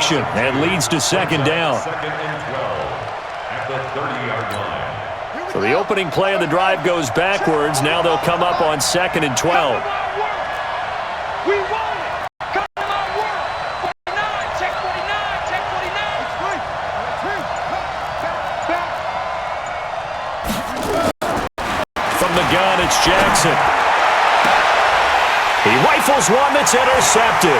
action and leads to second down. Second and 12 at the 30-yard line. So the opening play of the drive goes backwards. Now they'll come up on second and 12. We won it! Come on, work! 49, check 49, check 49! From the gun, it's Jackson. He rifles one that's intercepted.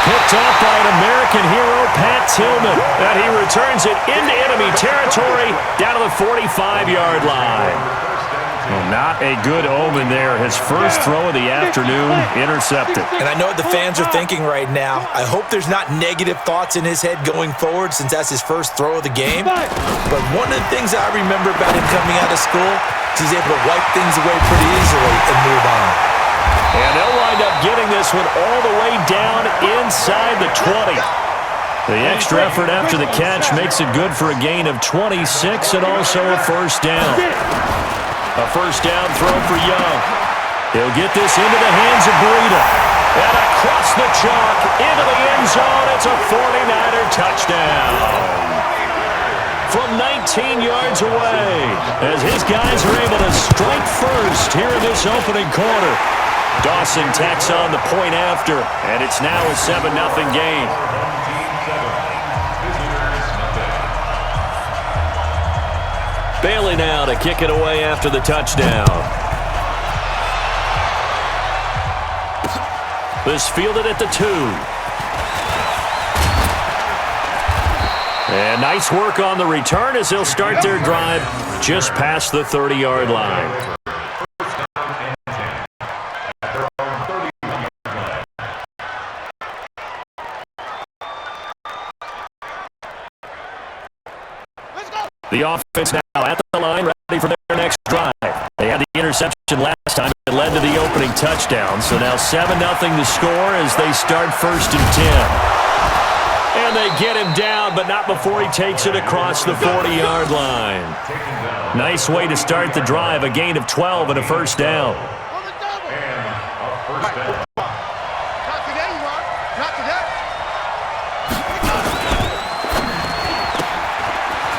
Picked off by an American hero, Pat Tillman. And he returns it into enemy territory down to the 45-yard line. Well, not a good omen there. His first throw of the afternoon intercepted. And I know what the fans are thinking right now. I hope there's not negative thoughts in his head going forward since that's his first throw of the game. But one of the things I remember about him coming out of school is he's able to wipe things away pretty easily and move on. And they'll wind up getting this one all the way down inside the 20. The extra effort after the catch makes it good for a gain of 26 and also a first down. A first down throw for Young. He'll get this into the hands of Breida. And across the chalk into the end zone. It's a 49er touchdown. From 19 yards away as his guys are able to strike first here in this opening quarter. Dawson tacks on the point after, and it's now a 7-0 game. Bailey now to kick it away after the touchdown. This fielded at the 2. And nice work on the return as they'll start their drive just past the 30-yard line. The offense now at the line, ready for their next drive. They had the interception last time. It led to the opening touchdown. So now 7-0 to score as they start first and 10. And they get him down, but not before he takes it across the 40-yard line. Nice way to start the drive. A gain of 12 and a first down.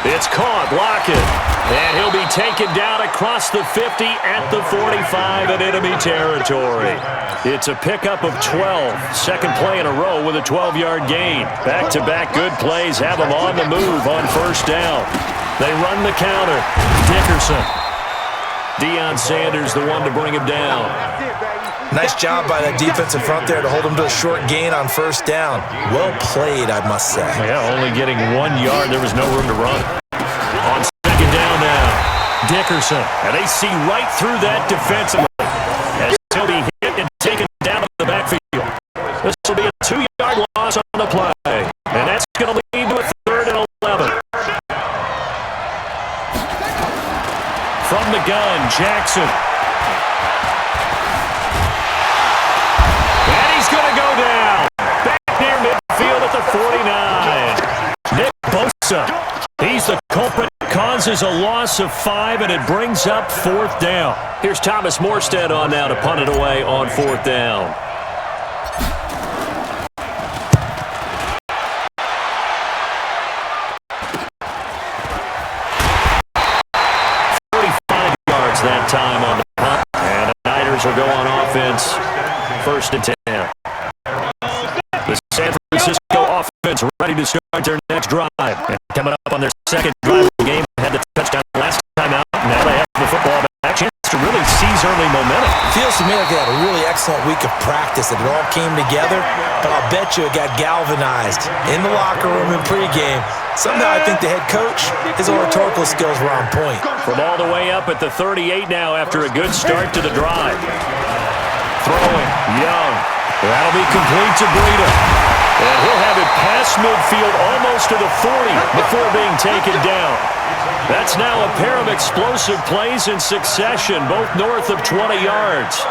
It's caught, Lockett, and he'll be taken down across the 50 at the 45 in enemy territory. It's a pickup of 12, second play in a row with a 12-yard gain. Back-to-back good plays have them on the move on first down. They run the counter. Dickerson. Deion Sanders, the one to bring him down. Nice job by that defensive front there to hold him to a short gain on first down. Well played, I must say. Yeah, only getting 1 yard. There was no room to run. On second down now, Dickerson. And they see right through that defensively as he'll be hit and taken down to the backfield. This will be a 2-yard loss on the play. And that's going to lead to a 3rd and 11. From the gun, Jackson. Going to go down. Back near midfield at the 49. Nick Bosa. He's the culprit. Causes a loss of 5, and it brings up 4th down. Here's Thomas Morstead on now to punt it away on 4th down. That time on the punt, and the Niners will go on offense. 1st and 10. The San Francisco offense ready to start their next drive. And coming up on their second drive of the game, had the touchdown last time out. Now they have the football back. Chance to really seize early momentum. Feels to me like they had a really excellent week of practice, and it all came together. But I'll bet you it got galvanized in the locker room in pregame. Somehow I think the head coach, his oratorical skills were on point. From all the way up at the 38 now after a good start to the drive. Throwing, Young. That'll be complete to Breida. And he'll have it past midfield almost to the 40 before being taken down. That's now a pair of explosive plays in succession, both north of 20 yards.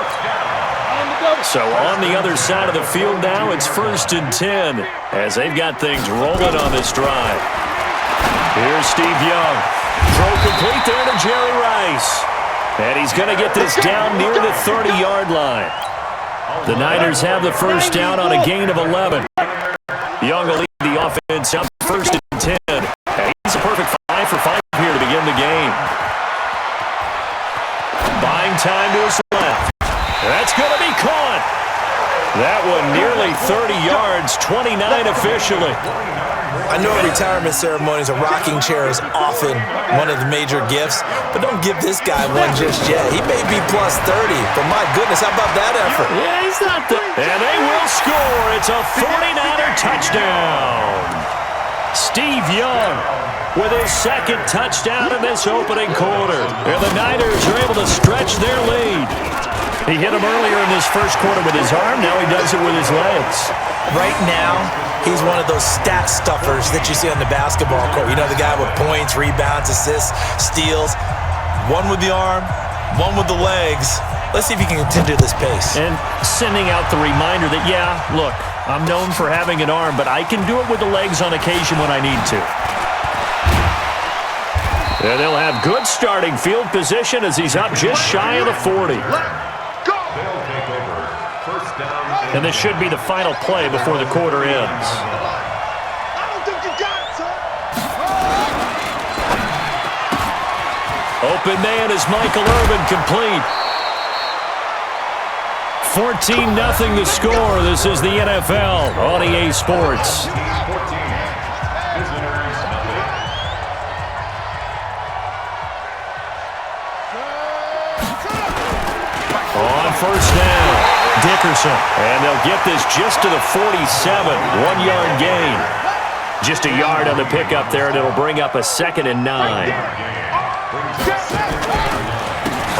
So on the other side of the field now, it's 1st and 10 as they've got things rolling on this drive. Here's Steve Young. Throw complete there to Jerry Rice. And he's going to get this down near the 30-yard line. The Niners have the first down on a gain of 11. Young will lead the offense up first and 10. And he's a perfect 5 for 5 here to begin the game. Buying time to his left. That's going to be caught. That one nearly 30 yards, 29 officially. I know at retirement ceremonies, a rocking chair is often one of the major gifts, but don't give this guy one just yet. He may be plus 30, but my goodness, how about that effort? Yeah, he's not there. And they will score. It's a 49er touchdown. Steve Young with his second touchdown in this opening quarter. And the Niners are able to stretch their lead. He hit him earlier in this first quarter with his arm. Now he does it with his legs. Right now, he's one of those stat stuffers that you see on the basketball court. You know, the guy with points, rebounds, assists, steals. One with the arm, one with the legs. Let's see if he can continue this pace. And sending out the reminder that, yeah, look, I'm known for having an arm, but I can do it with the legs on occasion when I need to. And they'll have good starting field position as he's up just shy of the 40. And this should be the final play before the quarter ends. I don't think you got it, son. Open man is Michael Irvin, complete. 14-0 the score. This is the NFL on EA Sports. On first down, Dickerson. And they'll get this just to the 47. 1-yard gain. Just a yard on the pickup there, and it'll bring up a 2nd and 9.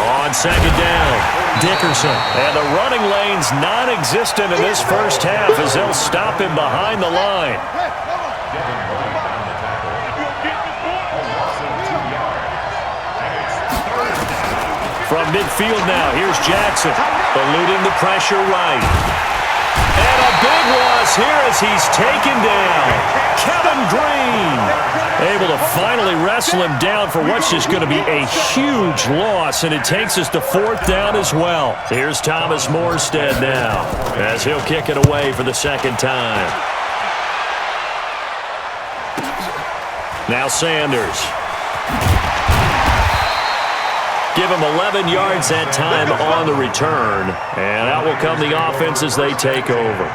On second down, Dickerson. And the running lane's non-existent in this first half as they'll stop him behind the line. From midfield now, here's Jackson, eluding the pressure right. And a big loss here as he's taken down. Kevin Green able to finally wrestle him down for what's just going to be a huge loss, and it takes us to 4th down as well. Here's Thomas Morstead now as he'll kick it away for the 2nd time. Now Sanders. Give him 11 yards that time on the return. And out will come the offense as they take over.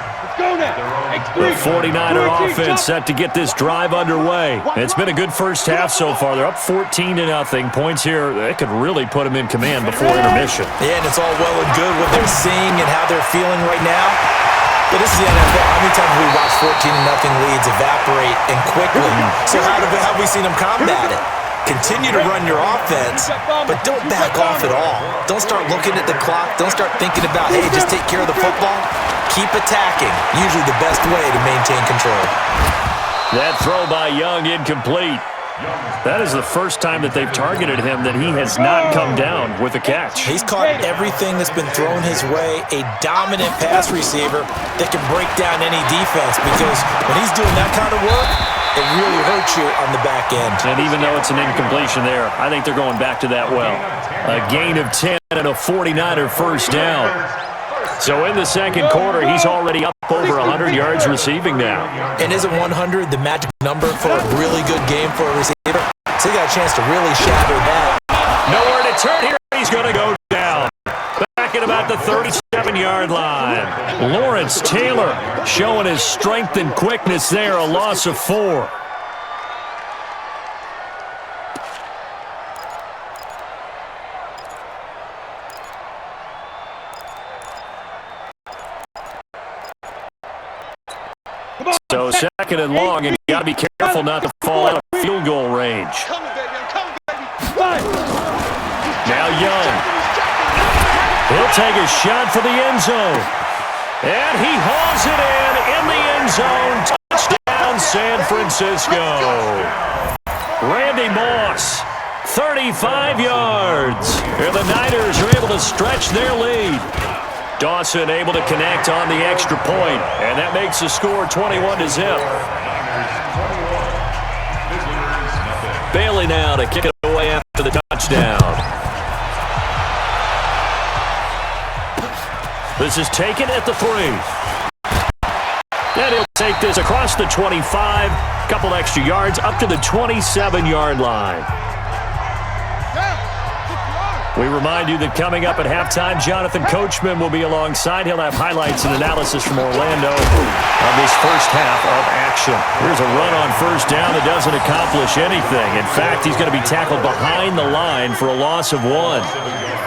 The 49er offense set to get this drive underway. It's been a good first half so far. They're up 14-0. Points here, they could really put them in command before intermission. Yeah, and it's all well and good what they're seeing and how they're feeling right now. But this is the NFL. How many times have we watched 14-0 leads evaporate and quickly? So how have we seen them combat it? Continue to run your offense, but don't back off at all. Don't start looking at the clock. Don't start thinking about, hey, just take care of the football. Keep attacking. Usually the best way to maintain control. That throw by Young incomplete. That is the first time that they've targeted him that he has not come down with a catch. He's caught everything that's been thrown his way. A dominant pass receiver that can break down any defense, because when he's doing that kind of work, it really hurts you on the back end. And even though it's an incompletion there, I think they're going back to that well. A gain of 10 and a 49er first down. So in the second quarter, he's already up over 100 yards receiving now. And isn't 100 the magic number for a really good game for a receiver? So he got a chance to really shatter that. Nowhere to turn here. He's going to go down. Back at about the 37-yard line. Lawrence Taylor showing his strength and quickness there. A loss of 4. So 2nd and long, and you got to be careful not to fall out of field goal range. Now Young. He'll take a shot for the end zone. And he hauls it in the end zone. Touchdown, San Francisco. Randy Moss, 35 yards. And the Niners are able to stretch their lead. Dawson able to connect on the extra point, and that makes the score 21-0. Bailey now to kick it away after the touchdown. This is taken at the 3. And he'll take this across the 25, couple extra yards, up to the 27-yard line. We remind you that coming up at halftime, Jonathan Coachman will be alongside. He'll have highlights and analysis from Orlando on this first half of action. Here's a run on first down that doesn't accomplish anything. In fact, he's going to be tackled behind the line for a loss of 1.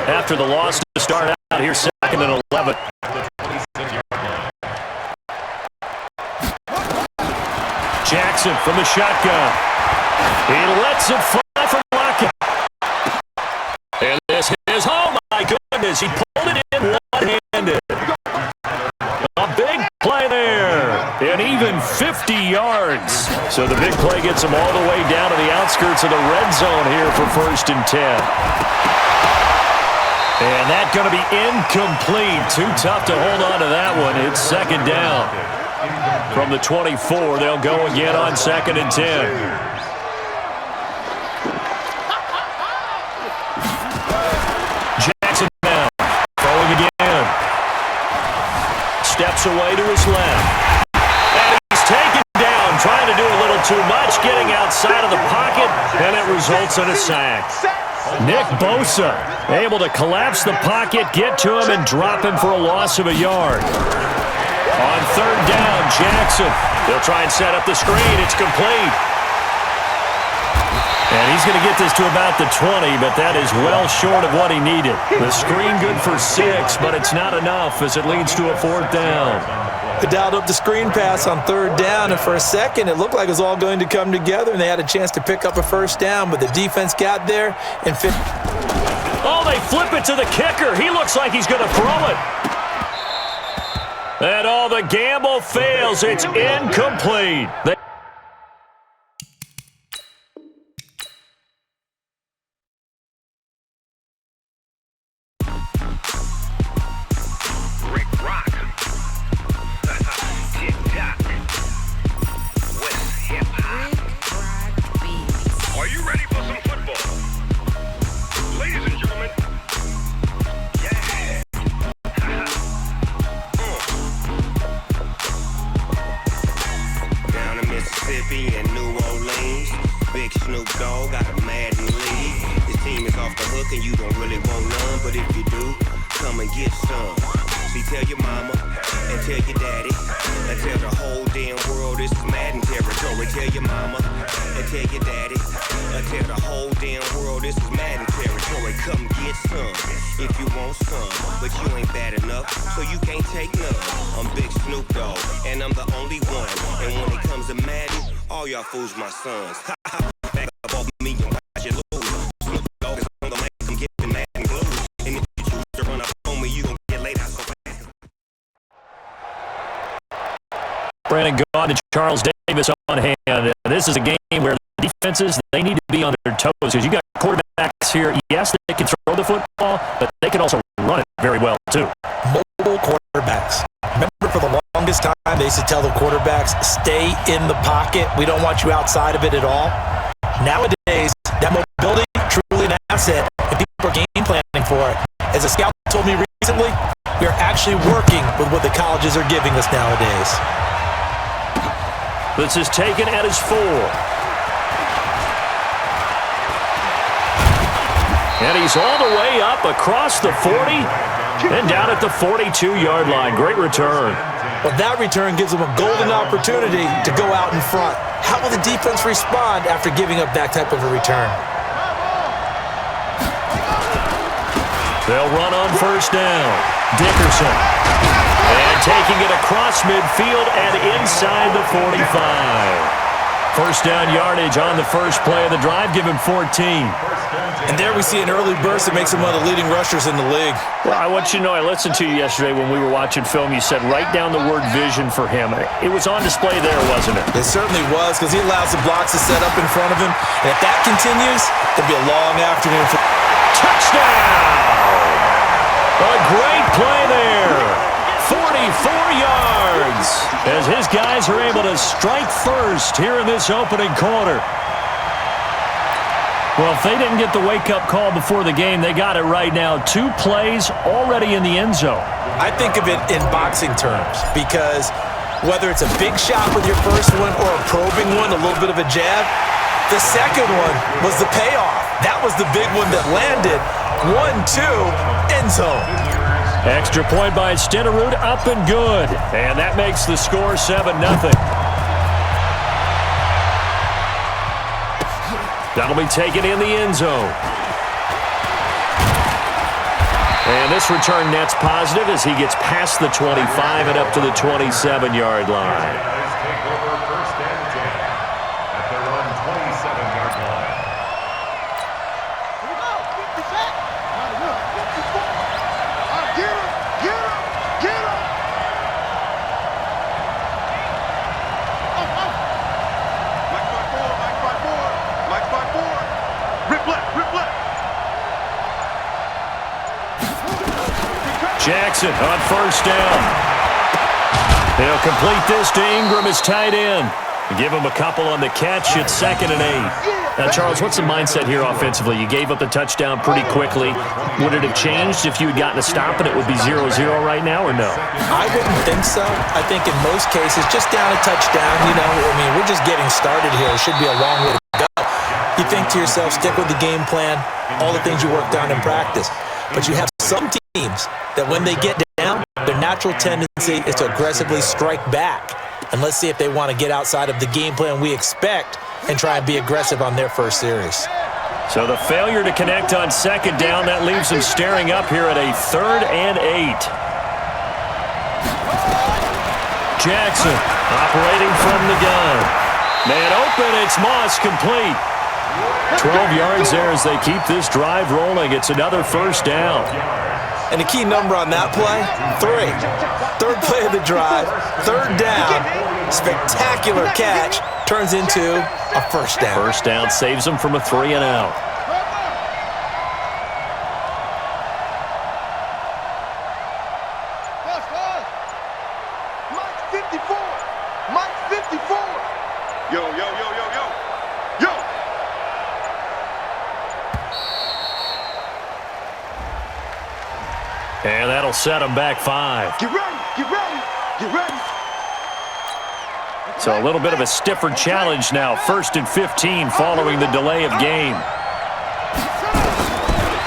After the loss to start out, here's 2nd and 11. Jackson from the shotgun. He lets it fly from Lockett. And this is, oh my goodness, he pulled it in one-handed. A big play there, and even 50 yards. So the big play gets him all the way down to the outskirts of the red zone here for 1st and 10. And that's going to be incomplete. Too tough to hold on to that one. It's 2nd down. From the 24, they'll go again on 2nd and 10. Steps away to his left. And he's taken down, trying to do a little too much, getting outside of the pocket, and it results in a sack. Nick Bosa able to collapse the pocket, get to him, and drop him for a loss of a yard. On 3rd down, Jackson. They'll try and set up the screen. It's complete. And he's going to get this to about the 20, but that is well short of what he needed. The screen good for 6, but it's not enough as it leads to a 4th down. They dialed up the screen pass on 3rd down, and for a second, it looked like it was all going to come together, and they had a chance to pick up a 1st down, but the defense got there and fit. Oh, they flip it to the kicker. He looks like he's going to throw it. And all the gamble fails. It's incomplete. And New Orleans, Big Snoop Dogg got a Madden League. His team is off the hook and you don't really want none, but if you do, come and get some. See, tell your mama and tell your daddy and tell the whole damn world this is Madden territory. Tell your mama and tell your daddy and tell the whole damn world this is Madden territory. Come get some if you want some, but you ain't bad enough, so you can't take none. I'm Big Snoop Dogg and I'm the only one, and when it comes to Madden, all y'all fools my sons. Back up off me and watch you lose. Snoop Dogg is on the lane, I'm giving Madden blues. And if you choose to run up on me, you gon' get laid out so fast. Brandon Gaudin and Charles Davis on hand. This is a game where the defenses, they need to be on their toes because you got quarterbacks here. Yes, they can throw the football, but they can also run it very well, too. Mobile quarterbacks. Remember, for the longest time, they used to tell the quarterbacks, stay in the pocket. We don't want you outside of it at all. Nowadays, that mobility, truly an asset, and people are game planning for it. As a scout told me recently, we are actually working with what the colleges are giving us nowadays. This is taken at his 4. And he's all the way up across the 40 and down at the 42-yard line. Great return. Well, that return gives them a golden opportunity to go out in front. How will the defense respond after giving up that type of a return? They'll run on first down. Dickerson. And taking it across midfield and inside the 45. First down yardage on the first play of the drive. Give him 14. And there we see an early burst that makes him one of the leading rushers in the league. Well, I want you to know, I listened to you yesterday when we were watching film. You said write down the word vision for him. It was on display there, wasn't it? It certainly was, because he allows the blocks to set up in front of him. And if that continues, it'll be a long afternoon for touchdown! A great play there. 44 yards as his guys are able to strike first here in this opening quarter. Well, if they didn't get the wake-up call before the game, they got it right now. 2 plays already in the end zone. I think of it in boxing terms because Whether it's a big shot with your first one or a probing one, a little bit of a jab, the second one was the payoff. That was the big one that landed. 1-2, end zone. Extra point by Stenerud, up and good. And that makes the score 7-0. That'll be taken in the end zone. And this return net's positive as he gets past the 25 and up to the 27-yard line. Take over first and 10 at their own 27-yard line. Here we go. 50 set. All right, get him. Get him. Get him. Mike by four. Mike by four. Mike by four. Rip left. Rip left. Jackson on first down. He'll complete this to Ingram as tight end. Give him a couple on the catch. It's 2nd and 8. Now, Charles, what's the mindset here offensively? You gave up the touchdown pretty quickly. Would it have changed if you had gotten a stop and it would be 0-0 right now, or no? I wouldn't think so. I think in most cases, just down a touchdown, we're just getting started here. It should be a long way to go. You think to yourself, stick with the game plan, all the things you worked on in practice. But you have some teams that when they get down, their natural tendency is to aggressively strike back. And let's see if they want to get outside of the game plan we expect and try and be aggressive on their first series. So the failure to connect on 2nd down, that leaves them staring up here at a 3rd and 8. Jackson operating from the gun. Man open, it's Moss, complete. 12 yards there as they keep this drive rolling. It's another first down. And the key number on that play, 3. 3rd play of the drive, 3rd down, spectacular catch, turns into a first down. First down saves them from a 3 and out. Mike 54. Mike 54. Yo, yo, yo, yo, yo. Yo. And that'll set them back 5. Get ready. Get ready. Get ready. So a little bit of a stiffer challenge now. 1st and 15 following the delay of game.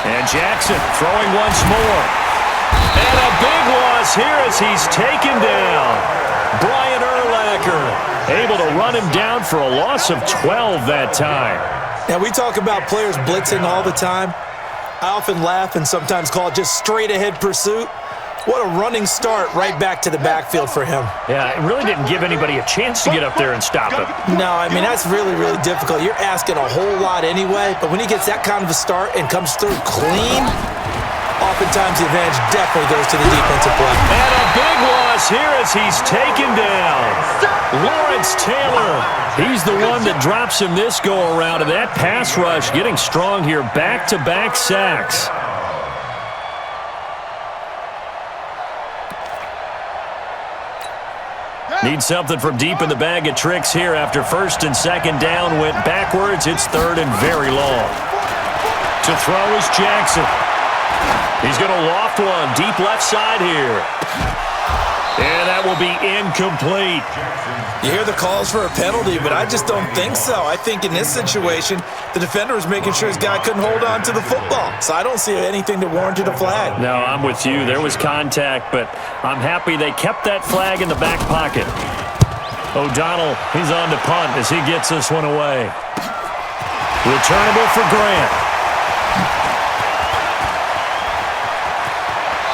And Jackson throwing once more. And a big loss here as he's taken down. Brian Urlacher able to run him down for a loss of 12 that time. Now, we talk about players blitzing all the time. I often laugh and sometimes call it just straight-ahead pursuit. What a running start right back to the backfield for him. Yeah, it really didn't give anybody a chance to get up there and stop him. No, I mean, that's really, really difficult. You're asking a whole lot anyway, but when he gets that kind of a start and comes through clean, oftentimes the advantage definitely goes to the defensive play. And a big loss here as he's taken down. Lawrence Taylor, he's the one that drops him this go-around, and that pass rush getting strong here, back-to-back sacks. Need something from deep in the bag of tricks here after 1st and 2nd down went backwards. It's 3rd and very long. To throw is Jackson. He's going to loft one deep left side here. And that will be incomplete. You hear the calls for a penalty, but I just don't think so. I think in this situation, the defender was making sure his guy couldn't hold on to the football. So I don't see anything that warranted a flag. No, I'm with you. There was contact, but I'm happy they kept that flag in the back pocket. O'Donnell, he's on to punt as he gets this one away. Returnable for Grant.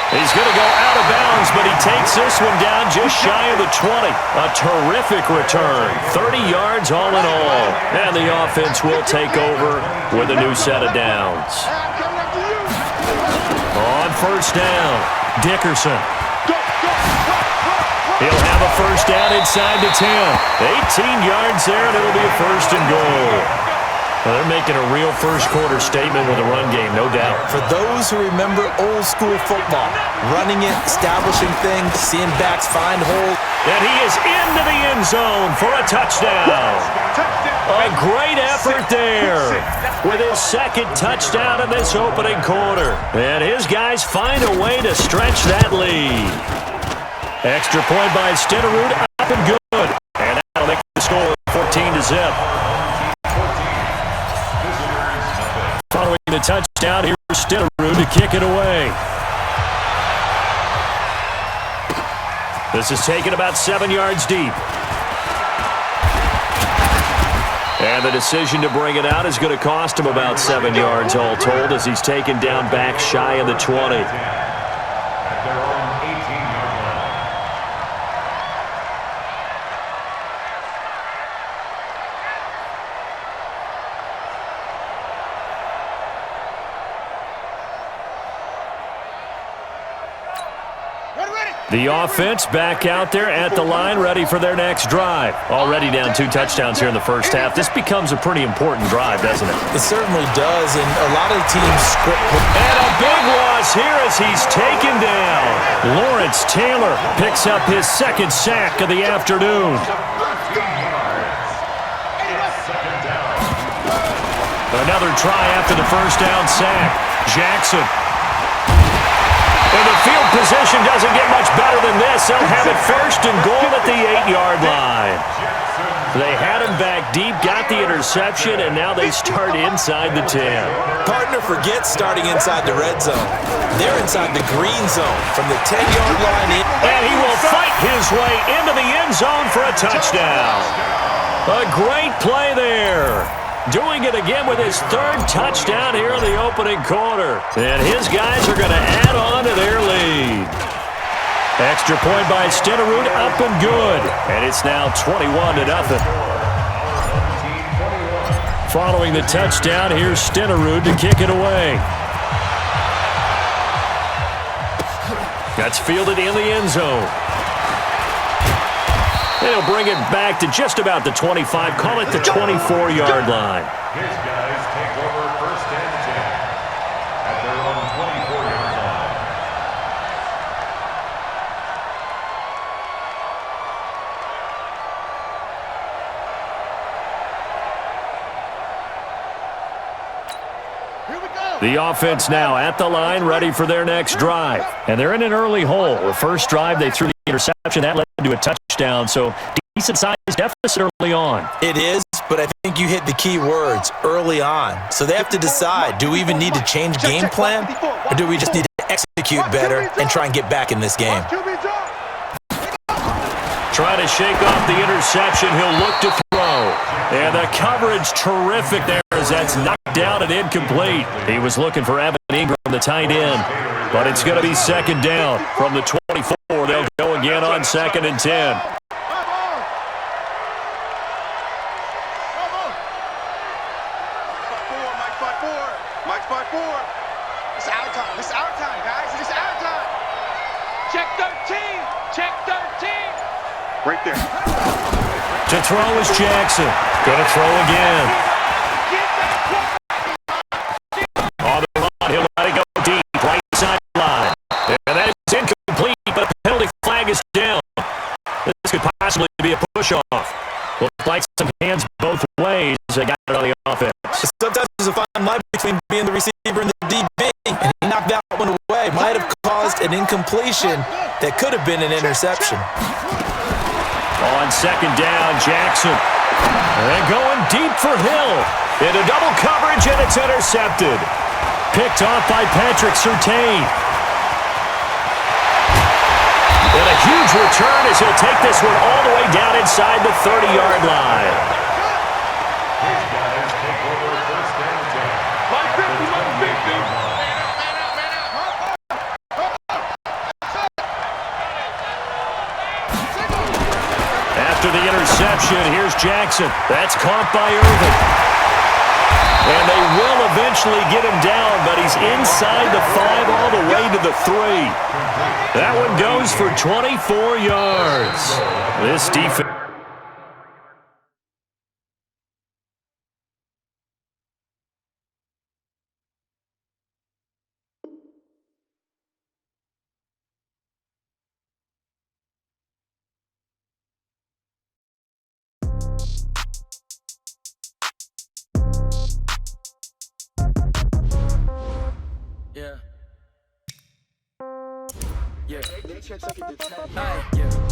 He's going to go out of bounds, but he takes this one down just shy of the 20. A terrific return. 30 yards all in all. And the offense will take over with a new set of downs. On first down, Dickerson. He'll have a first down inside the 10. 18 yards there, and it'll be a 1st and goal. Well, they're making a real first-quarter statement with a run game, no doubt. For those who remember old-school football, running it, establishing things, seeing backs find holes. And he is into the end zone for a touchdown. A great effort there with his 2nd touchdown in this opening quarter. And his guys find a way to stretch that lead. Extra point by Stenerud, up and good. And that'll make the score 14-0. Following the touchdown, here's Stenerud to kick it away. This is taken about 7 yards deep. And the decision to bring it out is going to cost him about 7 yards all told as he's taken down back shy of the 20. At their own 18-yard line. The offense back out there at the line, ready for their next drive. Already down 2 touchdowns here in the first half. This becomes a pretty important drive, doesn't it? It certainly does, and a lot of the teams script. And a big loss here as he's taken down. Lawrence Taylor picks up his second sack of the afternoon. Another try after the first down sack. Jackson. And the field position doesn't get much better than this. They'll have it first and goal at the 8-yard line. They had him back deep, got the interception, and now they start inside the 10. Partner forgets starting inside the red zone. They're inside the green zone from the 10-yard line in. And he will fight his way into the end zone for a touchdown. A great play there. Doing it again with his third touchdown here in the opening quarter. And his guys are going to add on to their lead. Extra point by Stenerud, up and good. And it's now 21-0. Following the touchdown, here's Stenerud to kick it away. That's fielded in the end zone. They'll bring it back to just about the 25, call it the 24-yard line. His guys take over first and 10 at their own 24-yard line. Here we go. The offense now at the line, ready for their next drive. And they're in an early hole. The first drive, they threw the interception. That led to a touchdown, so decent-sized deficit early on. It is, but I think you hit the key words, early on. So they have to decide, do we even need to change game plan, or do we just need to execute better and try and get back in this game? Trying to shake off the interception. He'll look to throw. And the coverage terrific there as that's knocked down and incomplete. He was looking for Evan Ingram, the tight end. But it's going to be second down from the 24. They'll go again on 2nd and 10. Mike's by 4. It's our time. It's our time, guys. It's our time. Check 13. Check 13. Right there. To throw is Jackson. Going to throw again. On the run, he'll let it go deep. Right sideline. And that is incomplete, but a penalty flag is down. This could possibly be a push-off. Looks like some hands both ways. They got it on the offense. Sometimes there's a fine line between being the receiver and the DB, and he knocked that one away. Might have caused an incompletion that could have been an interception. On second down, Jackson. And going deep for Hill. Into double coverage, and it's intercepted. Picked off by Patrick Surtain. And a huge return as he'll take this one all the way down inside the 30-yard line. His guys take over first and 10. Like 50, like 50. After the interception, here's Jackson. That's caught by Irvin. And they will eventually get him down, but he's inside the 5 all the way to the 3. That one goes for 24 yards. This defense. Yeah.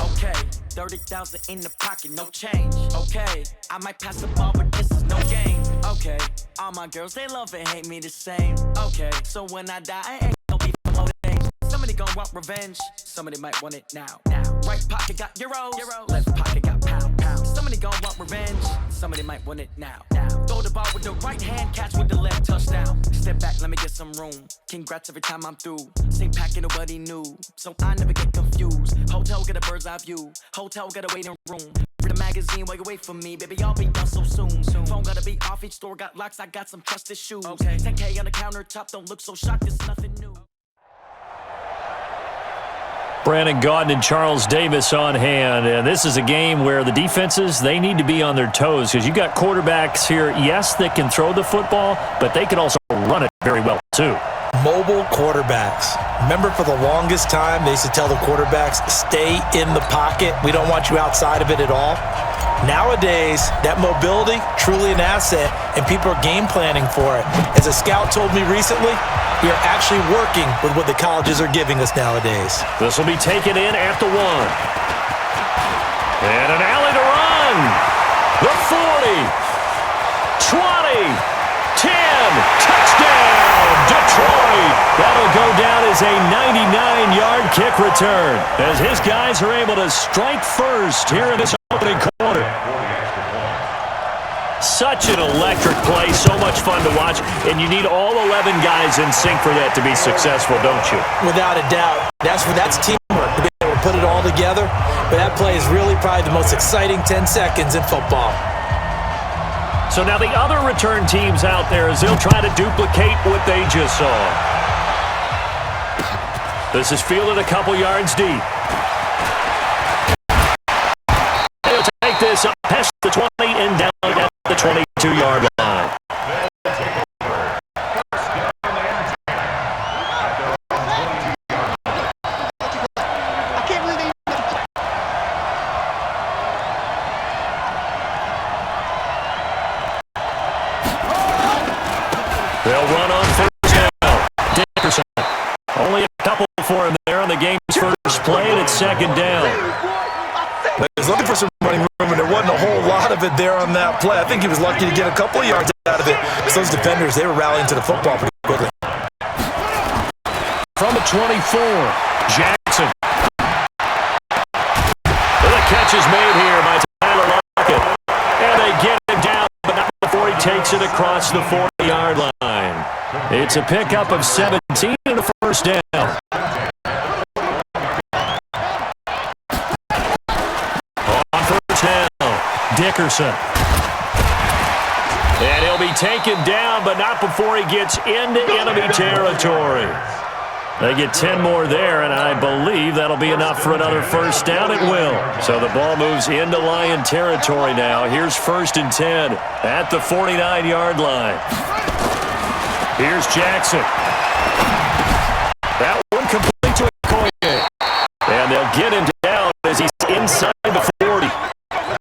Okay, 30,000 in the pocket, no change. Okay, I might pass the ball, but this is no game. Okay, all my girls, they love and hate me the same. Okay, so when I die, I ain't gonna be from old age. Somebody gon' want revenge, somebody might want it now. Right pocket got euros, left pocket got pound. Somebody gon' want revenge, somebody might want it now. Throw the ball with the right hand, catch with the left, touchdown. Step back, let me get some room. Congrats every time I'm through. Same packet, nobody knew, so I never get confused. Hotel get a bird's eye view, hotel get a waiting room. Read a magazine while you wait for me, baby, I'll be done so soon. Phone gotta be off, each store got locks, I got some trusted shoes. Okay, 10K on the countertop, don't look so shocked, it's nothing new. Brandon Gaudin and Charles Davis on hand, and this is a game where the defenses, they need to be on their toes because you got quarterbacks here, yes, that can throw the football, but they can also run it very well too. Mobile quarterbacks. Remember, for the longest time, they used to tell the quarterbacks, stay in the pocket. We don't want you outside of it at all. Nowadays, that mobility, truly an asset, and people are game planning for it. As a scout told me recently, we are actually working with what the colleges are giving us nowadays. This will be taken in at the 1. And an alley to run. The 40. 20. 10. Touchdown, Detroit. That'll go down as a 99-yard kick return as his guys are able to strike first here in this opening quarter. Such an electric play, so much fun to watch, and you need all 11 guys in sync for that to be successful, don't you? Without a doubt. That's teamwork, to be able to put it all together. But that play is really probably the most exciting 10 seconds in football. So now the other return teams out there as they'll try to duplicate what they just saw. This is fielded a couple yards deep. They'll take this up past the 20 and down at the 22-yard line. They'll run on first down. Dickerson. Only a couple for him there on the game's first play, and it's second down. But he was looking for some running room, and there wasn't a whole lot of it there on that play. I think he was lucky to get a couple of yards out of it. So those defenders, they were rallying to the football pretty quickly. From the 24, Jackson. Well, the catch is made here by Tyler Lockett. And they get him down, but not before he takes it across the 40-yard line. It's a pickup of 17 and a first down. On first down, Dickerson. And he'll be taken down, but not before he gets into enemy territory. They get 10 more there, and I believe that'll be enough for another first down. It will. So the ball moves into Lion territory now. Here's first and 10 at the 49-yard line. Here's Jackson. That one complete to Okoye. And they'll get him down as he's inside the 40.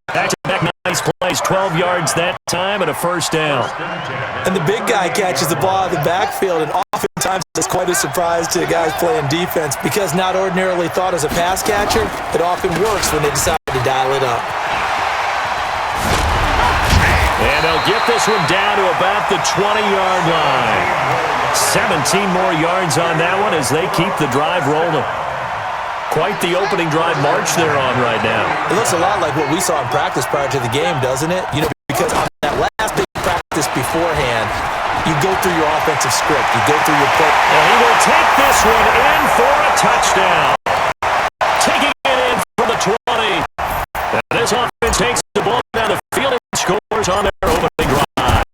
Back-to-back nice plays, 12 yards that time and a first down. And the big guy catches the ball out of the backfield, and oftentimes it's quite a surprise to the guys playing defense because not ordinarily thought as a pass catcher, it often works when they decide to dial it up. And they'll get this one down to about the 20-yard line. 17 more yards on that one as they keep the drive rolling. Quite the opening drive march they're on right now. It looks a lot like what we saw in practice prior to the game, doesn't it? You know, because on that last big practice beforehand, you go through your offensive script. You go through your play. And he will take this one in for a touchdown. Taking it in from the 20. And this offense takes the ball down the field and scores on their opening drive.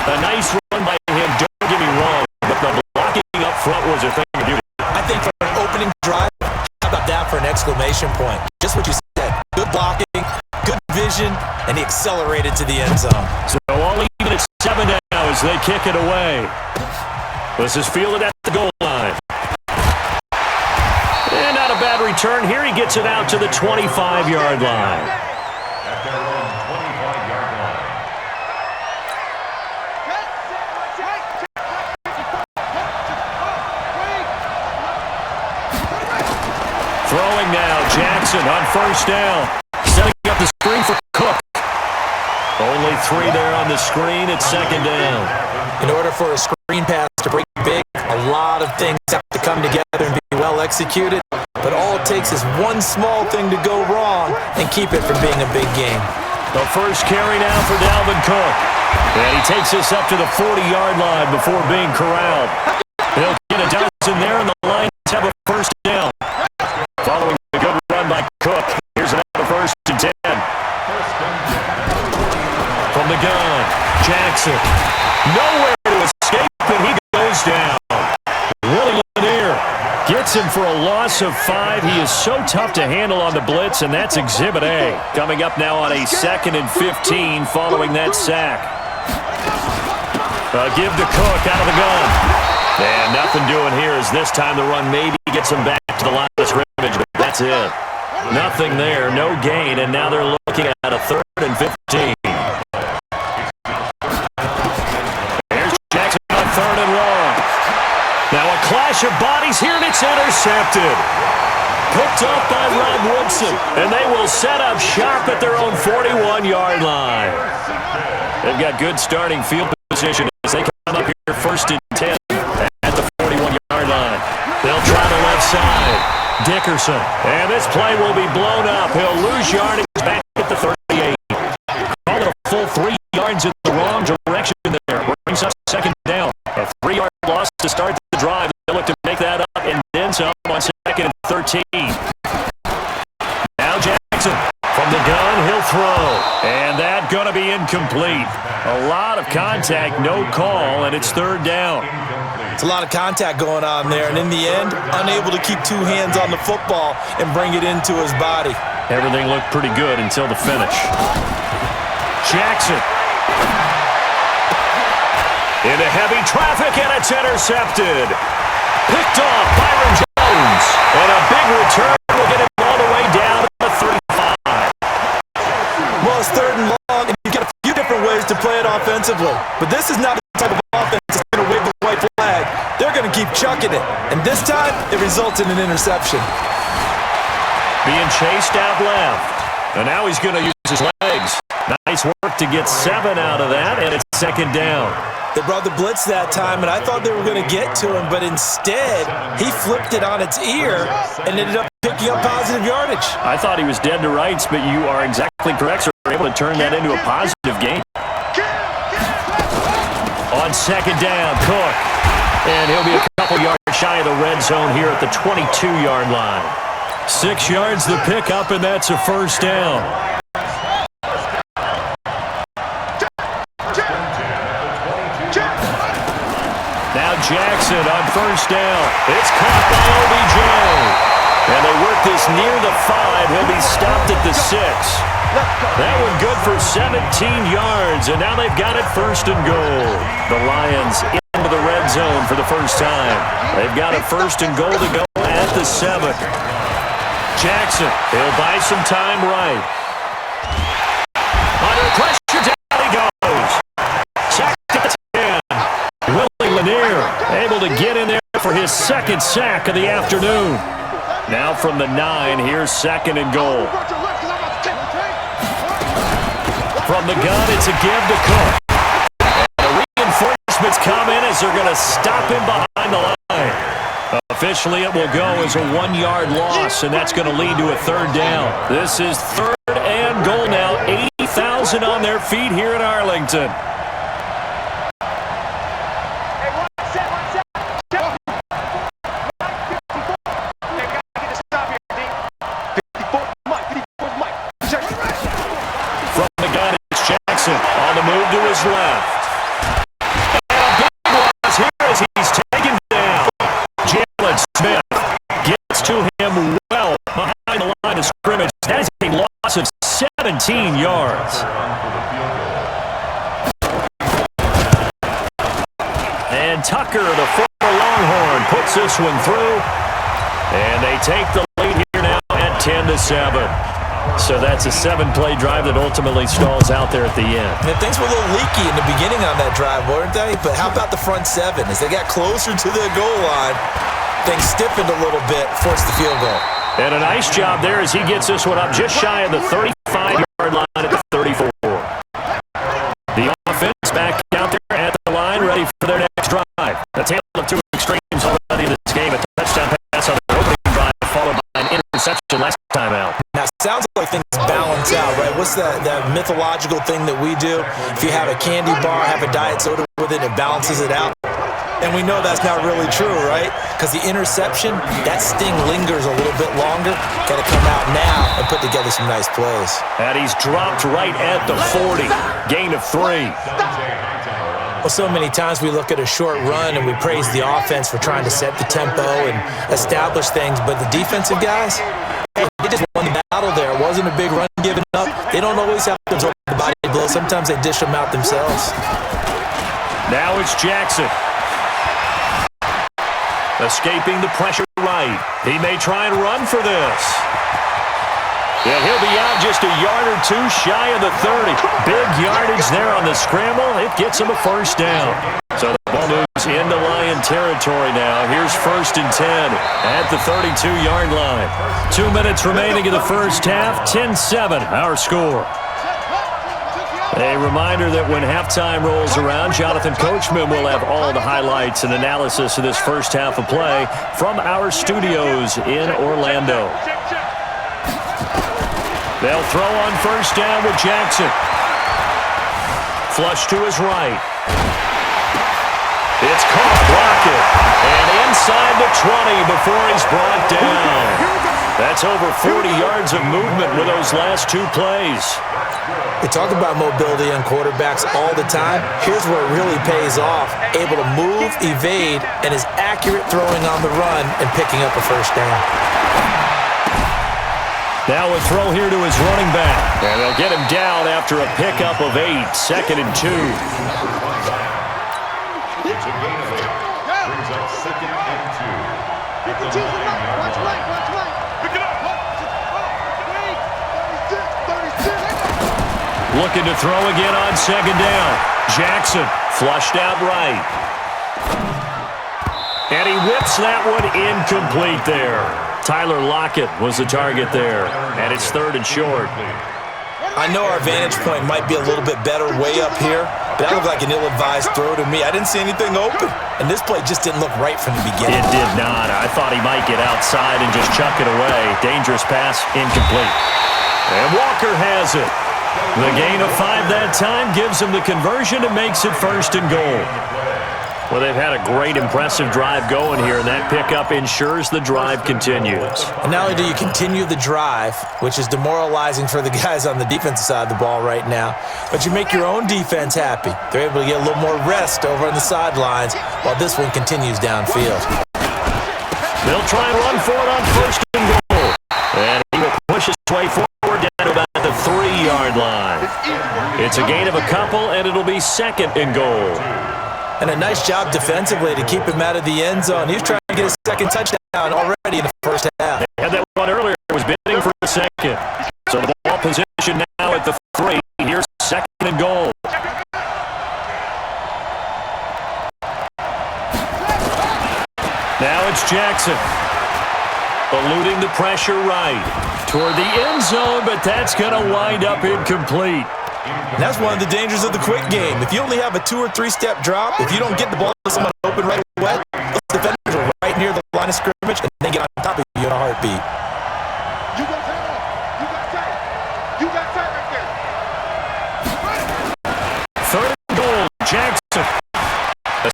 A nice run by him, don't get me wrong, but the blocking up front was a thing to do. I think for an opening drive, how about that for an exclamation point? Just what you said. Good blocking, good vision, and he accelerated to the end zone. So all even at 7 now as they kick it away. This is fielded at the goal line. And not a bad return. Here he gets it out to the 25-yard line. At their own 25-yard line. Jackson on first down. Setting up the screen for Cook. Only 3 there on the screen at second down. In order for a screen pass to break big, a lot of things have to come together and be well executed. But all it takes is one small thing to go wrong and keep it from being a big game. The first carry now for Dalvin Cook. And he takes us up to the 40-yard line before being corralled. He'll get a dozen there, and the Lions have a first down. Following a good run by Cook, here's another first and 10. From the gun, Jackson. Nowhere to escape, and he goes down. Willie Lanier gets him for a loss of 5. He is so tough to handle on the blitz, and that's Exhibit A. Coming up now on a 2nd and 15 following that sack. Give to Cook out of the gun. And nothing doing here as this time the run maybe gets him back to the line of scrimmage, but that's it. Nothing there, no gain, and now they're looking at a 3rd and 15. Here's Jackson on 3rd and long. Now a clash of bodies here, and it's intercepted. Picked up by Rob Woodson, and they will set up shop at their own 41-yard line. They've got good starting field position as they come up here 1st and 10 at the 41-yard line. They'll try the left side. Dickerson, and this play will be blown up. He'll lose yardage back at the 38. Call it a full 3 yards in the wrong direction there. Brings up 2nd down. A 3-yard loss to start the drive. They'll look to make that up and then some on 2nd and 13. Now Jackson from the gun. He'll throw. And that's going to be incomplete. A lot of contact, no call, and it's 3rd down. It's a lot of contact going on there, and in the end, unable to keep 2 hands on the football and bring it into his body. Everything looked pretty good until the finish. Jackson. Into heavy traffic, and it's intercepted. Picked off Byron Jones. And a big return will get him all the way down to the 35. Well, it's 3rd and long, and you've got a few different ways to play it offensively. But this is not the type of offense that's going to wave the white flag. They're going to keep chucking it. And this time, it results in an interception. Being chased out left. And now he's going to use his legs. Nice work to get 7 out of that, and it's 2nd down. They brought the blitz that time, and I thought they were going to get to him, but instead, he flipped it on its ear and ended up picking up positive yardage. I thought he was dead to rights, but you are exactly correct, sir. Able to turn that into a positive gain. On 2nd down, Cook. And he'll be a couple yards shy of the red zone here at the 22-yard line. 6 yards the pick up, and that's a first down. Now Jackson on first down. It's caught by OBJ. And they work this near the 5. He'll be stopped at the 6. That one good for 17 yards, and now they've got it 1st and goal. The Lions into the red zone for the first time. They've got a 1st and goal to go at the 7. Jackson, he'll buy some time right. Under pressure, down he goes. Sacked at the 10. Willie Lanier able to get in there for his 2nd sack of the afternoon. Now from the 9, here's 2nd and goal. From the gun, it's a give to Cook. And the reinforcements come in as they're going to stop him behind the line. Officially, it will go as a 1-yard loss, and that's going to lead to a 3rd down. This is 3rd and goal now. 80,000 on their feet here in Arlington. On the move to his left. And a big loss here as he's taken down. Jalen Smith gets to him well behind the line of scrimmage. That is a loss of 17 yards. And Tucker, the former Longhorn, puts this one through. And they take the lead here now at 10-7. So that's a 7-play drive that ultimately stalls out there at the end. And things were a little leaky in the beginning on that drive, weren't they? But how about the front 7? As they got closer to the goal line, things stiffened a little bit, forced the field goal. And a nice job there as he gets this one up just shy of the 35-yard line at the 34. The offense back out there at the line, ready for their next drive. A tale of two extremes already in this game. A touchdown pass on the opening drive, followed by an interception last time out. Now, it sounds like things balance out, right? What's that mythological thing that we do? If you have a candy bar, have a diet soda with it, it balances it out. And we know that's not really true, right? Because the interception, that sting lingers a little bit longer. Got to come out now and put together some nice plays. And he's dropped right at the 40. Gain of 3. Well, so many times we look at a short run and we praise the offense for trying to set the tempo and establish things. But the defensive guys, they just won the battle there. It wasn't a big run given up. They don't always have to absorb the body blow. Sometimes they dish them out themselves. Now it's Jackson. Escaping the pressure right. He may try and run for this. Yeah, he'll be out just a yard or two shy of the 30. Big yardage there on the scramble. It gets him a first down. So the ball moves into Lion territory now. Here's 1st and 10 at the 32-yard line. 2 minutes remaining in the first half. 10-7, our score. A reminder that when halftime rolls around, Jonathan Coachman will have all the highlights and analysis of this first half of play from our studios in Orlando. They'll throw on first down with Jackson. Flush to his right. It's caught, blocked, and inside the 20 before he's brought down. That's over 40 yards of movement with those last 2 plays. We talk about mobility on quarterbacks all the time. Here's where it really pays off. Able to move, evade, and is accurate throwing on the run and picking up a first down. Now a throw here to his running back. And they'll get him down after a pickup of 8. 2nd and 2. It's a gain of 8. Brings up 2nd and 2. At the 9-yard line. Pick it up. Looking to throw again on 2nd down. Jackson flushed out right. And he whips that one incomplete there. Tyler Lockett was the target there. And it's 3rd and short. I know our vantage point might be a little bit better way up here, but that looked like an ill-advised throw to me. I didn't see anything open. And this play just didn't look right from the beginning. It did not. I thought he might get outside and just chuck it away. Dangerous pass, incomplete. And Walker has it. The gain of 5 that time gives him the conversion and makes it 1st and goal. Well, they've had a great, impressive drive going here, and that pickup ensures the drive continues. And not only do you continue the drive, which is demoralizing for the guys on the defensive side of the ball right now, but you make your own defense happy. They're able to get a little more rest over on the sidelines while this one continues downfield. They'll try and run for it on 1st and goal. And he will push his way forward down to about the 3-yard line. It's a gain of a couple, and it'll be 2nd and goal. And a nice job defensively to keep him out of the end zone. He was trying to get his 2nd touchdown already in the first half. They had that one earlier. It was bidding for a 2nd. So the ball position now at the 3. Here's 2nd and goal. Now it's Jackson. Eluding the pressure right. Toward the end zone, but that's going to wind up incomplete. And that's one of the dangers of the quick game. If you only have a 2- or 3-step drop, if you don't get the ball to someone open right away, those defenders are right near the line of scrimmage, and they get on top of you in a heartbeat. You got tight. You got tight right there. 3rd and goal, Jackson.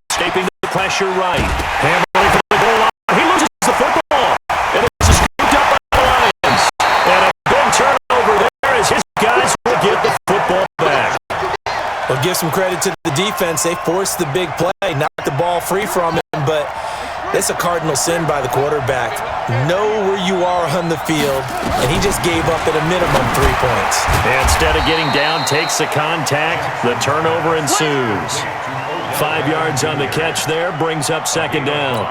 Escaping the pressure right. Hammering for the goal line. He loses the football. And it's scooped up by the Lions. And a big turnover there as his guys will get the football back. Well, give some credit to the defense. They forced the big play, knocked the ball free from him, but it's a cardinal sin by the quarterback. Know where you are on the field, and he just gave up at a minimum 3 points. Instead of getting down, takes the contact. The turnover ensues. 5 yards on the catch there, brings up 2nd down.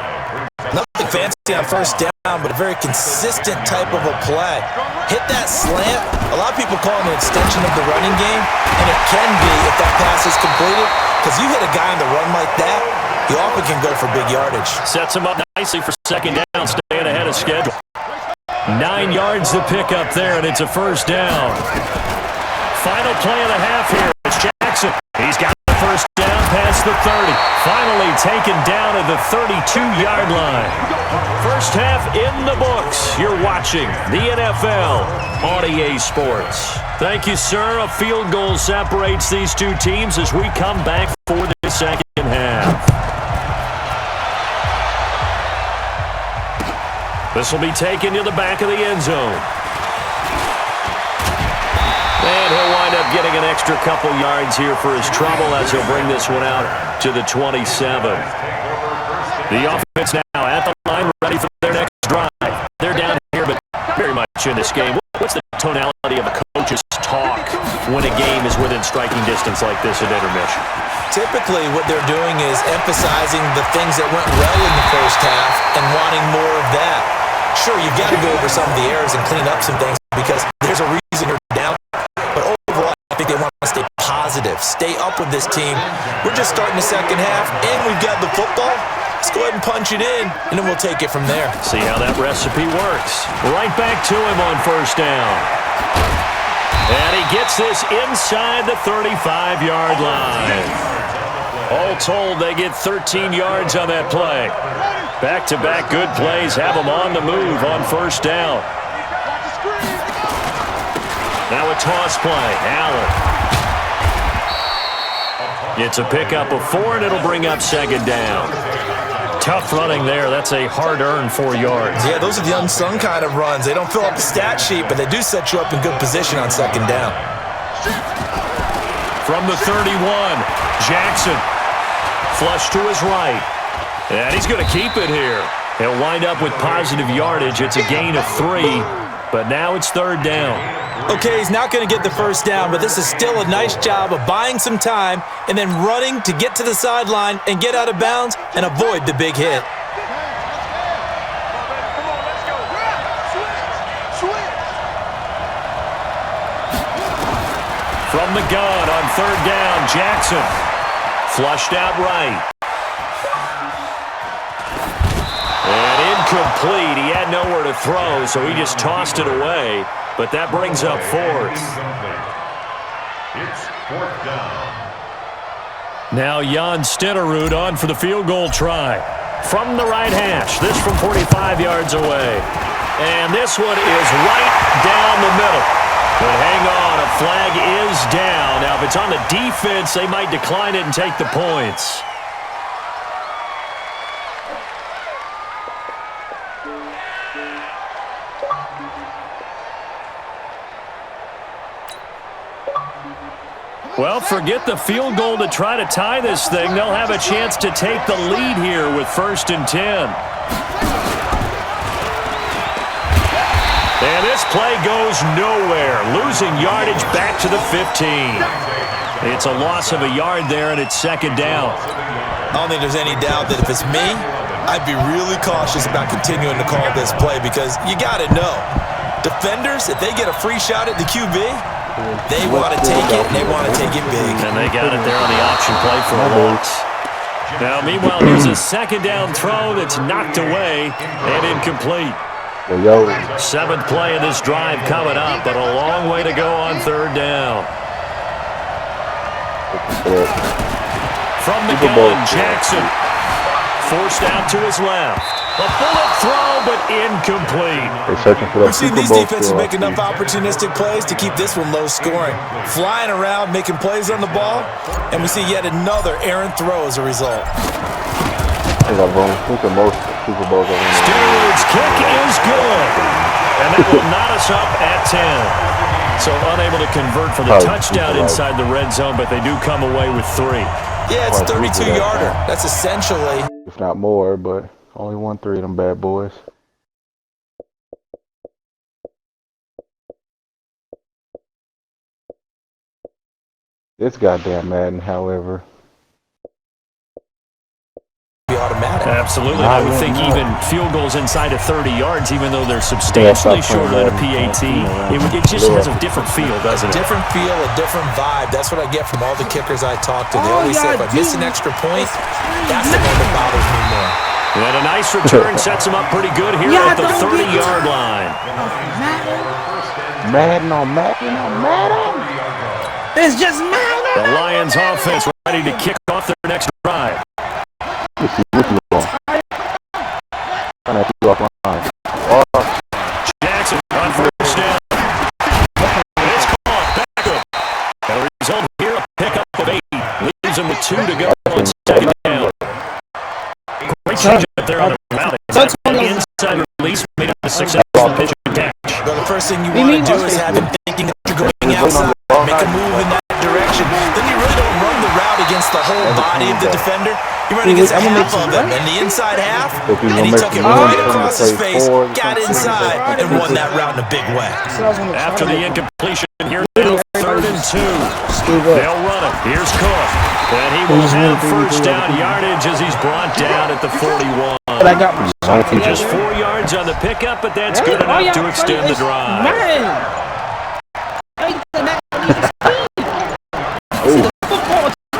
Nothing fancy on first down, but a very consistent type of a play. Hit that slant. A lot of people call it an extension of the running game, and it can be if that pass is completed, because you hit a guy on the run like that, you often can go for big yardage. Sets him up nicely for 2nd down, staying ahead of schedule. 9 yards to pick up there, and it's a first down. Final play of the half here. It's Jackson. He's got the first down past the 30. Finally taken down at the 32-yard line. First half in the books. You're watching the NFL on EA Sports. Thank you, sir. A field goal separates these two teams as we come back for the second half. This will be taken to the back of the end zone. And he'll wind up getting an extra couple yards here for his trouble as he'll bring this one out to the 27. The offense now at the line, ready for their next drive. They're down here, but very much in this game. What's the tonality of a coach's talk when a game is within striking distance like this at intermission? Typically, what they're doing is emphasizing the things that went well in the first half and wanting more of that. Sure, you've got to go over some of the errors and clean up some things because there's a reason you're down. But overall, I think they want to stay positive, stay up with this team. We're just starting the second half, and we've got the football. Let's go ahead and punch it in, and then we'll take it from there. See how that recipe works. Right back to him on first down. And he gets this inside the 35-yard line. All told, they get 13 yards on that play. Back-to-back good plays have them on the move on first down. Now a toss play. Allen. It's a pickup of 4, and it'll bring up second down. Tough running there. That's a hard-earned 4 yards. Yeah, those are the unsung kind of runs. They don't fill up the stat sheet, but they do set you up in good position on second down. From the 31, Jackson. Flush to his right. And he's going to keep it here. He'll wind up with positive yardage. It's a gain of 3, but now it's third down. Okay, he's not going to get the first down, but this is still a nice job of buying some time and then running to get to the sideline and get out of bounds and avoid the big hit. From the gun on third down, Jackson. Flushed out right. And incomplete. He had nowhere to throw, so he just tossed it away. But that brings up fourth. It's fourth down. Now Jan Stenerud on for the field goal try. From the right hash. This from 45 yards away. And this one is right down the middle. But hang on, a flag is down. Now, if it's on the defense, they might decline it and take the points. Well, forget the field goal to try to tie this thing. They'll have a chance to take the lead here with 1st and 10. And this play goes nowhere. Losing yardage back to the 15. It's a loss of a yard there, and it's second down. I don't think there's any doubt that if it's me, I'd be really cautious about continuing to call this play because you got to know. Defenders, if they get a free shot at the QB, they want to take it, and they want to take it big. And they got it there on the option play for a loss. Now, meanwhile, here's a second down throw that's knocked away and incomplete. 7th play of this drive coming up, but a long way to go on third down. From the gun, Jackson. Forced out to his left. A bullet throw, but incomplete. We've seen these defenses make enough opportunistic plays to keep this one low scoring. Flying around, making plays on the ball, and we see yet another errant throw as a result. Stewart's kick is good. And that will knot us up at 10. So unable to convert for the touchdown inside the red zone, but they do come away with 3. Yeah, it's a 32-yarder. That's essentially... If not more, but only 1-3 of them bad boys. It's goddamn Madden, however. Automatic. Absolutely. I would think even field goals inside of 30 yards, even though they're substantially shorter than a PAT, it just has a different feel, doesn't it? A different feel, a different vibe. That's what I get from all the kickers I talk to. They always say if I miss an extra point, that's the one that bothers me more. And a nice return sets him up pretty good here at the 30-yard line. Madden on Madden on Madden. It's just Madden. The Lions offense ready to kick off their next drive. Jackson on first down. It's caught. Back up. And the result here, a pickup of 8. Leaves him with 2 to go on second down. Great change up there on the route. Inside release made it a successful pitch and catch. Well, the first thing you want to do is have him thinking that you're going outside, make a move in that direction. Then you really don't run the route against the whole body of the defender. You run against half of them, and the inside half, and he took it right across his face, got inside, and won that route in a big way. After the incompletion, here now 3rd and 2. They'll run it. Here's Cook. And he will have first down yardage as he's brought down at the 41. Just 4 yards on the pickup, but that's good enough to extend the drive.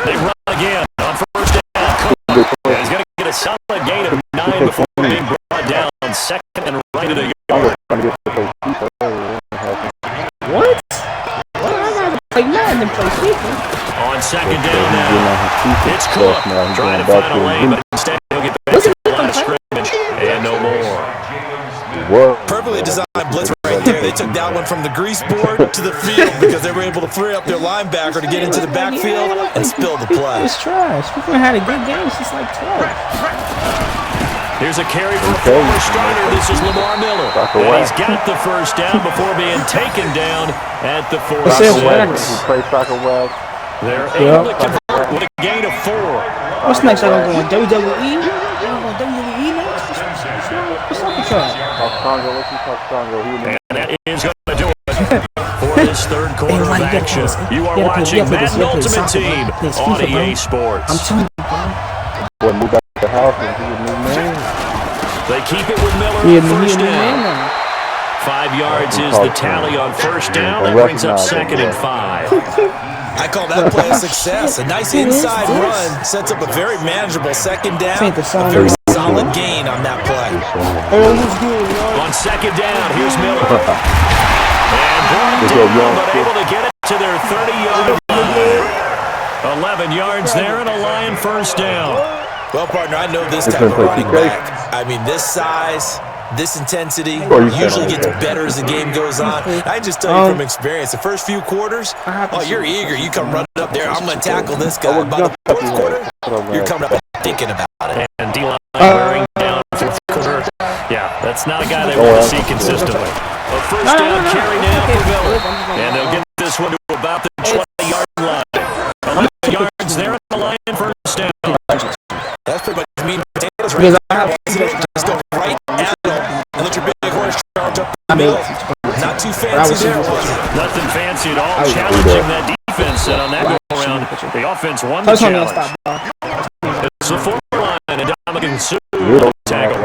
They run again on first down. Cook. He's going to get a solid gain of 9 before being brought down on 2nd and right at a yard. What? Play Madden and play FIFA. On 2nd down now, it's Cook trying to find a lane, but instead he'll get back to the line of scrimmage and no more. Perfectly designed blitz right there. They took that one from the grease board to the field because they were able to free up their linebacker to get into the backfield and spill the play. It's trash. People had a good game since like 12. Here's a carry for a former starter. This is Lamar Miller. And he's got the first down before being taken down at the 46. They're able to convert with a gain of 4. What's next? I'm going WWE? I'm going WWE next? What's up with y'all? And that is going to do it for this 3rd quarter of action. You are watching Madden Ultimate Team on EA Sports. I'm telling you, bro. They keep it with Miller on first down. 5 yards is the tally on first down. That brings up 2nd and 5. I call that play a success. A nice inside run sets up a very manageable 2nd down. A very solid gain on that play. On 2nd down, here's Miller. And brought down, but able to get it to their 30-yard line. 11 yards there and a Lion first down. Well, partner, I know this type of running back. I mean, this size, this intensity usually gets better as the game goes on. I just tell you from experience, the first few quarters, you're eager. You come running up there, I'm going to tackle this guy. By the 4th quarter, you're coming up and thinking about it. And D-line wearing down 4th quarter. Yeah, that's not a guy they want to see consistently. A first down carry now for Miller. And they'll get this one to about the 20-yard line. 11 yards there at the line first down. That's pretty much mean potatoes right there. Just go right at them and let your big horse charge up the middle. Not too fancy there, was it? Nothing fancy at all. Challenging that defense, and on that go-around, the offense won the challenge. It's the 4th line, and Dominican Sue tackle.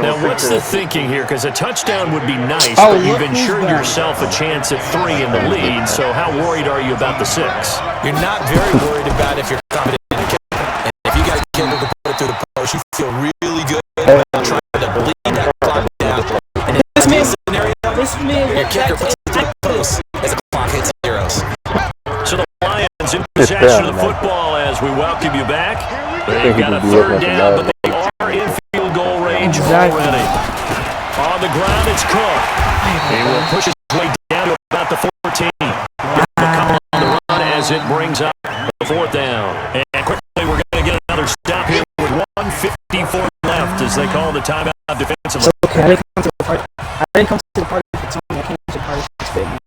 Now, what's the thinking here? Because a touchdown would be nice, but you've ensured yourself a chance at 3 in the lead, so how worried are you about the 6? You're not very worried about if you're confident in a kicker. And if you got a kicker to put it through the post, you feel really good about trying to bleed that clock down. And in this scenario, your kicker puts it through the post as the clock hits zeros. So the Lions in possession of the football as we welcome you back. They've got a 3rd down, but they are in field goal range already. On the ground, it's Cook. He will push his way down to about the 14. Come on the run as it brings up the 4th down. And quickly, we're going to get another stop here with 1:54 left as they call the timeout defensively. Okay, I didn't come to the party. I didn't come to the party for Tony. I came to the party for Spade.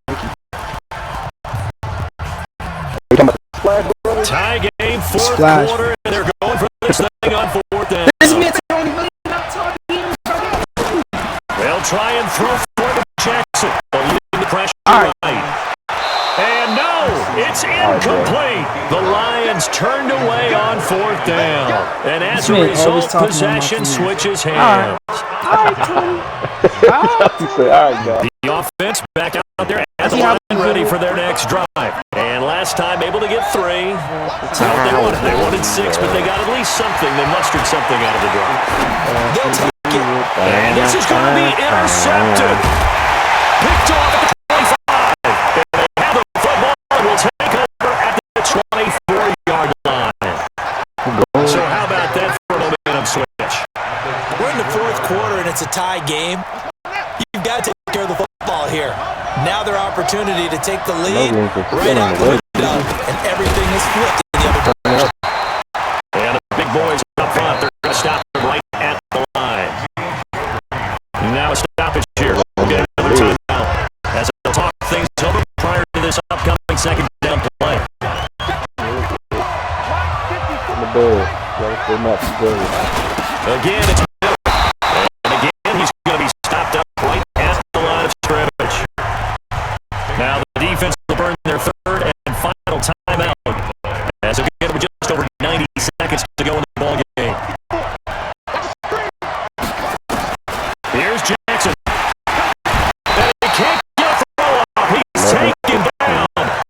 Tie game, 4th quarter, and they're going for this thing on 4th down. They'll try and throw for the Jackson. Leaving the pressure right. And no, it's incomplete. The Lions turned away on 4th down. And as a result, possession switches hands. The offense back out there at the line ready for their next drive. And last time able to get 3. That's not what they wanted. They wanted 6, but they got at least something. They mustered something out of the drive. They'll take it. And this is going to be intercepted. Picked off at the 25. They have the football and will take over at the 24-yard line. So how about that for a momentum switch? We're in the 4th quarter, and it's a tie game. You've got to take care of the football here. Now their opportunity to take the lead right out the window, and everything is flipped in the other direction. And the big boys up front, they're going to stop them right at the line. Now a stoppage here. We'll get another timeout as they'll talk things over prior to this upcoming second down play. Again, it's and again, he's going to be stopped up right at the line of scrimmage. Now the defense will burn their 3rd and final timeout as we get just over 90 seconds to go in the ball game. Here's Jackson. And he can't get a throw off. He's taken down.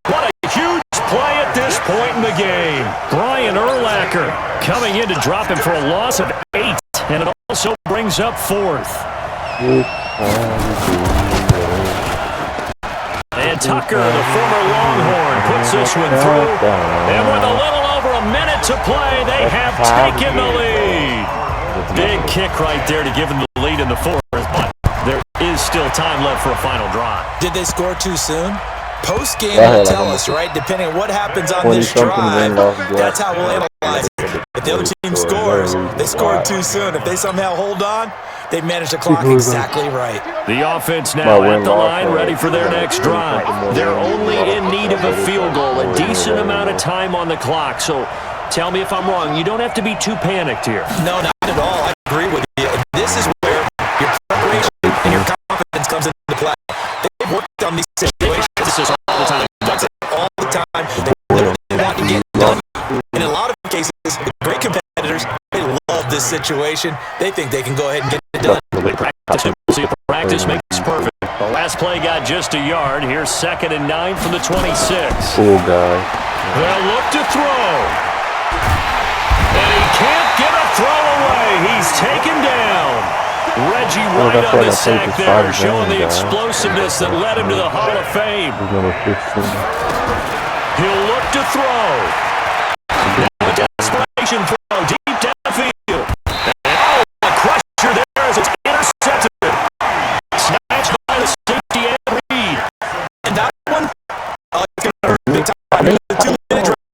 What a huge play at this point in the game. Brian Urlacher coming in to drop him for a loss of 8, and it also brings up 4th. And Tucker, the former Longhorn, puts this one through. And with a little over a minute to play, they have taken the lead. Big kick right there to give them the lead in the 4th, but there is still time left for a final drive. Did they score too soon? Post-game will tell us, right? Depending on what happens on this drive, that's how we'll analyze it. If the other team scores, they scored too soon. If they somehow hold on, they managed the clock exactly right. The offense now at the line, ready for their next drive. They're only in need of a field goal, a decent amount of time on the clock. So tell me if I'm wrong. You don't have to be too panicked here. No, not at all. I agree with you. This is where your preparation and your confidence comes into play. They've worked on these situations. This is all the time. That's it, all the time. They literally want to get it done. In a lot of cases, the great competitors, they love this situation. They think they can go ahead and get it done. Practice makes perfect. The last play got just a yard. Here's 2nd and 9 from the 26. Cool guy. They'll look to throw. And he can't get a throw away. He's taken down. Reggie right on the sack there, showing the explosiveness that led him to the Hall of Fame. He'll look to throw.